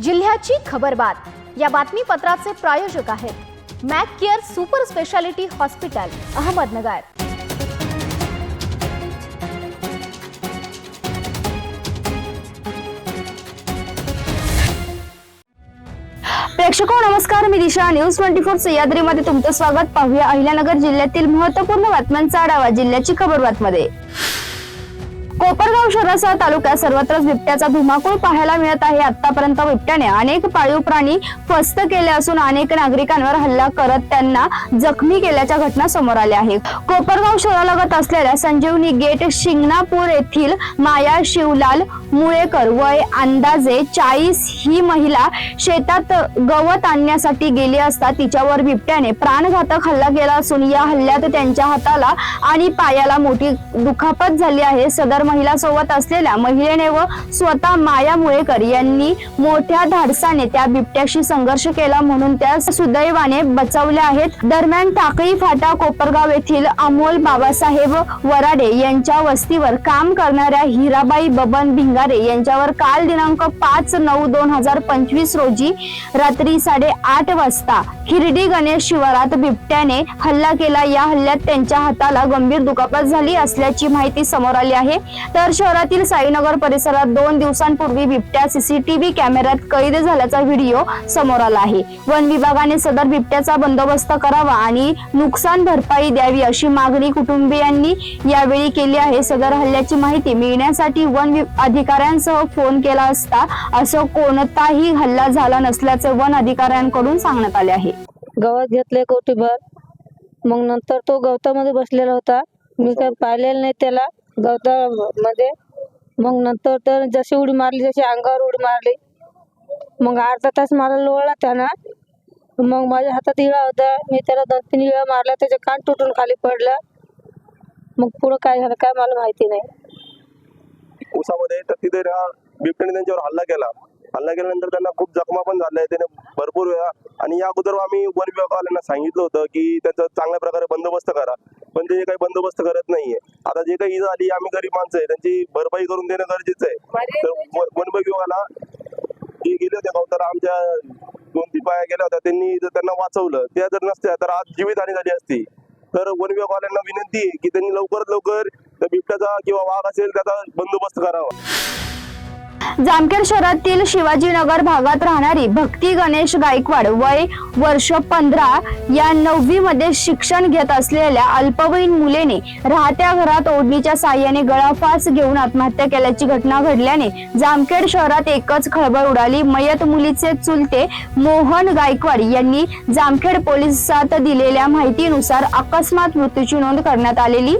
जिल्ह्याची खबरबात या बातमीपत्राचे प्रायोजक आहेत Mac care super speciality hospital Ahmednagar. प्रेक्षको नमस्कार, मी दिशा न्यूज 24 सह्याद्रीमध्ये तुमचं स्वागत। पाहूया अहिल्यानगर जिल्ह्यातील महत्त्वपूर्ण बातम्यांचा आढावा जिल्ह्याची खबरबातमध्ये। कोपरगाव शहरासह तालुक्यात सर्वत्रच बिबट्याचा धुमाकूळ पाहायला मिळत आहे। आतापर्यंत बिबट्याने अनेक पाळीव प्राणी फस्त केले असून अनेक नागरिकांवर हल्ला करत त्यांना जखमी केल्याच्या घटना समोर आल्या आहेत। कोपरगाव शहरालगत असलेल्या संजीवनी गेट शिंगणापूर येथील माया शिवलाल मुळेकर वय अंदाजे 40 ही महिला शेतात गवत आणण्यासाठी गेली असता तिच्यावर बिबट्याने प्राणघातक हल्ला केला असून या हल्ल्यात त्यांच्या हाताला आणि पायाला मोठी दुखापत झाली आहे। सदर महिला सोबत असलेल्या महिलेने व स्वतः माया मुळेकर यांनी मोठ्या धाडसाने त्या बिबट्याशी संघर्ष केला म्हणून त्या सुदैवाने बचावल्या आहेत। दरम्यान टाकळी फाटा कोपरगाव येथील अमोल बाबासाहेब वराडे यांच्या वस्तीवर काम करणाऱ्या हिराबाई बबन भिंगारे यांच्यावर काल दिनांक 5/9/2025 रोजी रात्री 8:30 वाजता हिरडी गणेश शिवारात बिबट्याने हल्ला केला। या हल्ल्यात त्यांच्या हाताला गंभीर दुखापत झाली असल्याची माहिती समोर आली आहे। तर शहरातील साईनगर परिसरात 2 दिवसांपूर्वी बिबट्या सीसीटीव्ही कॅमेऱ्यात कैद झाल्याचा व्हिडिओ समोर आला आहे। वन विभागाने सदर बिबट्याचा बंदोबस्त करावा आणि नुकसान भरपाई द्यावी अशी मागणी कुटुंबियांनी यावेळी केली आहे। सदर हल्ल्याची माहिती मिळण्यासाठी वन अधिकाऱ्यांसह फोन केला असता असं कोणताही हल्ला झाला नसल्याचे वन अधिकाऱ्यांकडून सांगण्यात आले आहे। गवत घेतले कोटीभर, मग नंतर तो गवतामध्ये बसलेला होता। मी काय पाहिलेलं नाही त्याला गवतामध्ये। मग नंतर तर जशी उडी मारली जशी अंगावर उडी मारली, मग अर्धा तास मला लोळला त्यानं। मग माझ्या हातात इळा होता, मी त्याला 2-3 इळा मारला, त्याचे कान तुटून खाली पडलं। मग पुढं काय झालं काय मला माहिती नाही। उसामध्ये तर तिथे बिबट्याने त्यांच्यावर हल्ला केल्यानंतर त्यांना खूप जखमा पण झाल्या त्याने भरपूर वेळा। आणि या अगोदर आम्ही वन विभागाला सांगितलं होतं की त्याचा चांगल्या प्रकारे बंदोबस्त करा, पण ते काही बंदोबस्त करत नाहीये। आता जे काही इजा आली, आम्ही गरीब माणसं आहे, त्यांची भरपाई करून देणं गरजेचं आहे। तर वन विभागाला जे गेले होते गवताला, आमच्या 2-3 बाया गेल्या होत्या, त्यांनी जर त्यांना वाचवलं, त्या जर नसत्या तर आज जीवितहानी झाली असती। तर वन विभागाला विनंती आहे की त्यांनी लवकरात लवकर बिबट्याचा किंवा वाघ असेल त्याचा बंदोबस्त करावा। जामखेड शहरातील शिवाजीनगर भागात राहणारी भक्ती गणेश गायकवाड वय वर्ष 15 या 9वी मध्ये शिक्षण घेत असलेल्या अल्पवयीन मुलीने राहत्या घरात ओढणीच्या साहाय्याने गळफास घेऊन आत्महत्या केल्याची घटना घडल्याने जामखेड शहरात एकच खळबळ उडाली। मयत मुलीचे चुलते मोहन गायकवाड यांनी जामखेड पोलिसात दिलेल्या माहितीनुसार अकस्मात मृत्यूची नोंद करण्यात आलेली।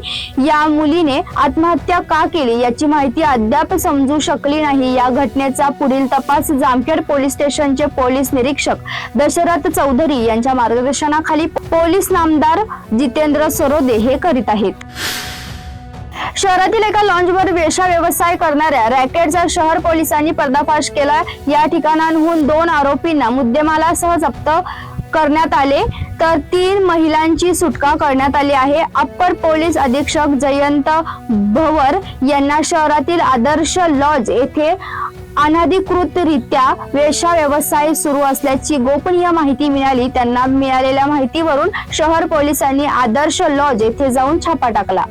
या मुलीने आत्महत्या का केली याची माहिती अद्याप समजू शकली नाही। या घटनेचा पुढील तपास जामखेड पोलीस स्टेशनचे पोलीस निरीक्षक दशरथ चौधरी यांच्या मार्गदर्शनाखाली पोलीस नामदार जितेंद्र सरोदे हे करीत आहेत। शहरातील एका लॉन्जवर वेश्या व्यवसाय करणाऱ्या रॅकेटचा शहर पोलिसांनी पर्दाफाश केला। या ठिकाणाहून 2 आरोपींना मुद्देमालासह जप्त करण्यात आले, तर 3 महिलांची सुटका करण्यात आली आहे। अप्पर पोलीस अधीक्षक जयंत भवर यांना शहरातील आदर्श लॉज येथे अनधिकृतरित्या वेश्या व्यवसाय सुरू असल्याची गोपनीय माहिती मिळाली। त्यांना मिळालेल्या माहितीवरून शहर पोलिसांनी आदर्श लॉज येथे जाऊन छापा टाकला।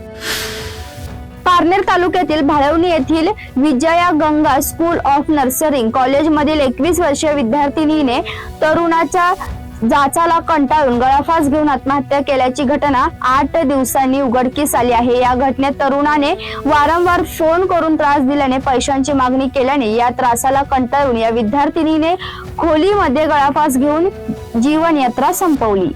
पारनेर तालुक्यातील भाळवणी येथील Vijaya Ganga school of nursing कॉलेजमधील 21 वर्षीय विद्यार्थिनीने तरुणाच्या जाचाला कंटाळून गळफास घेऊन आत्महत्या केल्याची घटना 8 दिवसांनी उघडकीस आली आहे। या घटनेत तरुणाने वारंवार फोन करून त्रास दिल्याने पैशांची मागणी केल्याने या त्रासाला कंटाळून या विद्यार्थिनीने खोलीमध्ये गळफास घेऊन जीवनयात्रा संपवली।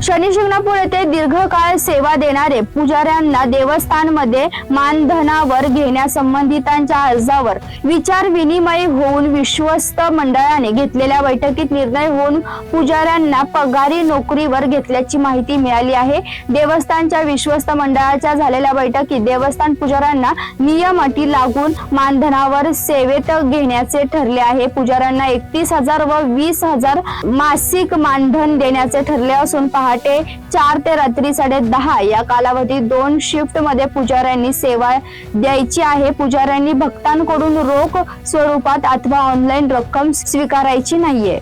शनी शिंगणापूर येथे दीर्घकाळ सेवा देणारे पुजाऱ्यांना देवस्थानमध्ये मानधनावर घेण्यासंबंधितांच्या अर्जावर विचार विनिमय होऊन विश्वस्त मंडळाने घेतलेल्या बैठकीत निर्णय होऊन पुजाऱ्यांना पगारी नोकरीवर घेतल्याची माहिती मिळाली आहे। देवस्थानच्या विश्वस्त मंडळाच्या झालेल्या बैठकीत देवस्थान पुजाऱ्यांना नियम अटी लागून मानधनावर सेवेत घेण्याचे ठरले आहे। पुजाऱ्यांना 31,000 व 20,000 मासिक मानधन देण्याचे ठरले असून पहाटे 4 ते रात्री 10:30 या कालावधीत 2 शिफ्ट मध्ये पुजाऱ्यांनी सेवा द्यायची आहे. पुजाऱ्यांनी भक्तांकडून रोख स्वरूपात अथवा ऑनलाईन रक्कम स्वीकारायची नाहीये.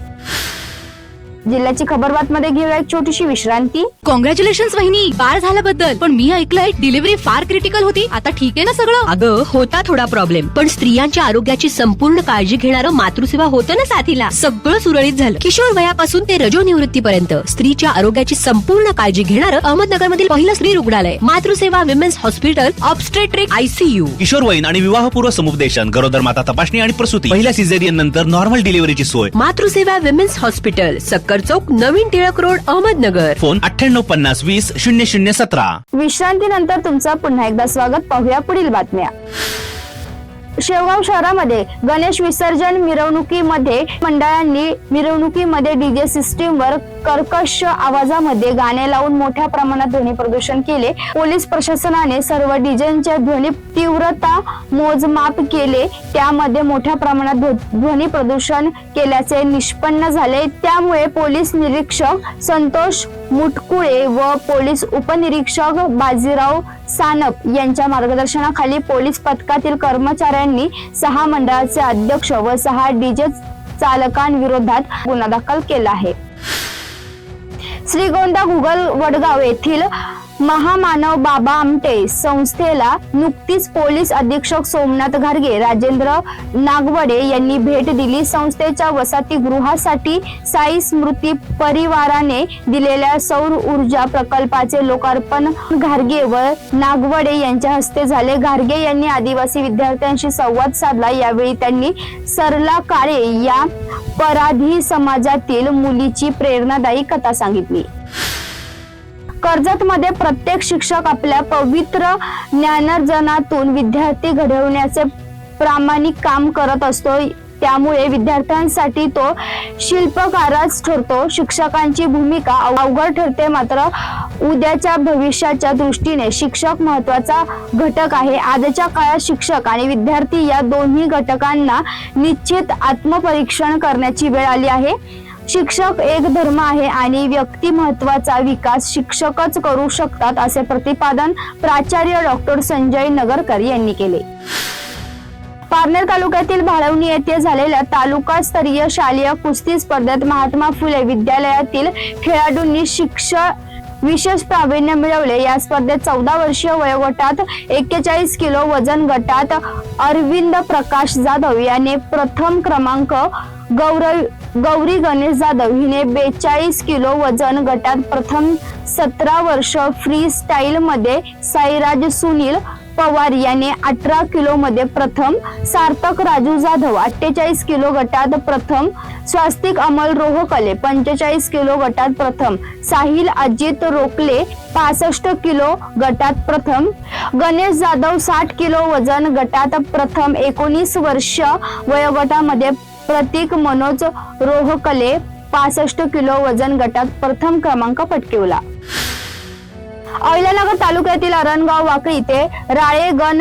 जिल्ह्याची खबर बातमध्ये घेऊया एक छोटीशी विश्रांती. कॉंग्रॅच्युलेशन्स वहिनी, बाळ झाल्याबद्दल. पण मी ऐकलंय डिलिव्हरी फार क्रिटिकल होती. आता ठीक आहे ना सगळं? अगं होता थोडा प्रॉब्लेम, पण स्त्रियांच्या आरोग्याची संपूर्ण काळजी घेणारं मातृसेवा होतं ना साथीला. सगळं सुरळीत झालं. किशोर वयापासून ते रजोनिवृत्तीपर्यंत स्त्रीच्या आरोग्याची संपूर्ण काळजी घेणारं अहमदनगर मधील पहिलं स्त्री रुग्णालय Matruseva women's hospital obstetric ICU. किशोरवयीन आणि विवाहपूर्व समुपदेशन, गरोदर माता तपासणी आणि प्रसूती, पहिल्या सिझेरियन नंतर नॉर्मल डिलिव्हरीची सोय. मातृसेवा विमेन्स हॉस्पिटल, सक्कर चौक, नवीन टिळक रोड, अहमदनगर. फोन 9850200017. विश्रांतीनंतर तुमचं पुन्हा एकदा स्वागत. पाहूया पुढील बातम्या. शेवगाव शहरामध्ये गणेश विसर्जन मिरवणुकीमध्ये मंडळांनी मिरवणुकीमध्ये डीजे सिस्टीमवर कर्कश आवाजामध्ये गाणे लावून मोठ्या प्रमाणात ध्वनी प्रदूषण केले. पोलीस प्रशासनाने सर्व डीजेंच्या ध्वनी तीव्रता मोजमाप केले. त्यामध्ये मोठ्या प्रमाणात ध्वनी प्रदूषण केल्याचे निष्पन्न झाले. त्यामुळे पोलीस निरीक्षक संतोष मुटकुळे व पोलीस उपनिरीक्षक बाजीराव सानप यांच्या मार्गदर्शनाखाली पोलीस पथकातील कर्मचाऱ्यांनी 6 मंडळाचे अध्यक्ष व 6 डीजे चालकांविरोधात गुन्हा दाखल केला आहे. श्रीगोंदा गुगल वडगाव येथील महामानव बाबा आमटे संस्थेला नुकतीच पोलीस अधीक्षक सोमनाथ घारगे, राजेंद्र नागवडे यांनी भेट दिली. संस्थेच्या वसतिगृहासाठी साई स्मृती परिवाराने दिलेल्या सौर ऊर्जा प्रकल्पाचे लोकार्पण घारगे व नागवडे यांच्या हस्ते झाले. घारगे यांनी आदिवासी विद्यार्थ्यांशी संवाद साधला. यावेळी त्यांनी सरला काळे या पराधी समाजातील मुलीची प्रेरणादायी कथा सांगितली. कर्जतमध्ये प्रत्येक शिक्षक आपल्या पवित्र ज्ञानार्जनातून विद्यार्थी घडवण्याचे प्रामाणिक काम करत असतो. त्यामुळे विद्यार्थ्यांसाठी तो शिल्पकारच ठरतो. शिक्षकांची भूमिका अवघड ठरते, मात्र उद्याच्या भविष्याच्या दृष्टीने शिक्षक महत्त्वाचा घटक आहे. आजच्या काळात शिक्षक आणि विद्यार्थी या दोन्ही घटकांना निश्चित आत्मपरीक्षण करण्याची वेळ आली आहे. शिक्षक एक धर्म आहे आणि व्यक्तिमत्वाचा विकास शिक्षकच करू शकतात, असे प्रतिपादन प्राचार्य डॉक्टर संजय नगरकर यांनी केले. पारनेर तालुक्यातील भाळवणी येथे झालेल्या तालुकास्तरीय शालेय कुस्ती स्पर्धेत महात्मा फुले विद्यालयातील खेळाडूंनी विशेष प्रावीण्य मिळवले. या स्पर्धेत 14 वर्षीय वयोगटात 41 किलो वजन गटात अरविंद प्रकाश जाधव याने प्रथम क्रमांक, गौरी गणेश जाधव हिने 42 किलो वजन गटात प्रथम, 17 वर्ष फ्री स्टाईल मध्ये साईराज सुनील पवार याने 18 किलो मध्ये प्रथम, सार्थक राजू जाधव 48 किलो गटात प्रथम, स्वास्तिक अमल रोहकले 45 किलो गटात प्रथम, साहिल अजित रोकले 65 किलो गटात प्रथम, गणेश जाधव 60 किलो वजन गटात प्रथम, 19 वर्ष वयोगटामध्ये प्रतीक मनोज रोहकले 65 किलो वजन गटात प्रथम क्रमांक पटकावला. अहिल्यानगर तालुक्यातील अरणगाव वाकळी ते राळेगण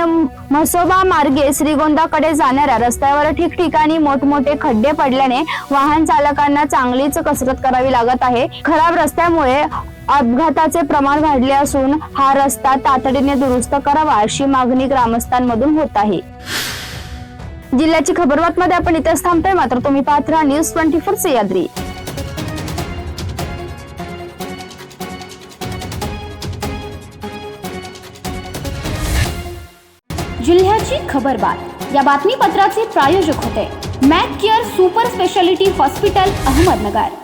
म्हसोबा मार्गे श्रीगोंदाकडे जाणाऱ्या रस्त्यावर ठिकठिकाणी मोठमोठे खड्डे पडल्याने वाहन चालकांना चांगलीच कसरत करावी लागत आहे. खराब रस्त्यामुळे अपघाताचे प्रमाण वाढले असून हा रस्ता तातडीने दुरुस्त करावा अशी मागणी ग्रामस्थांमधून होत आहे. जिल्ह्याची खबर बातमीमध्ये आपण इथेच थांबतोय, मात्र तुम्ही पाहत राहा न्यूज 24 सह्याद्री. जिल्ह्याची खबरबात या बातमीपत्राचे प्रायोजक होते Mac care super speciality hospital Ahmednagar.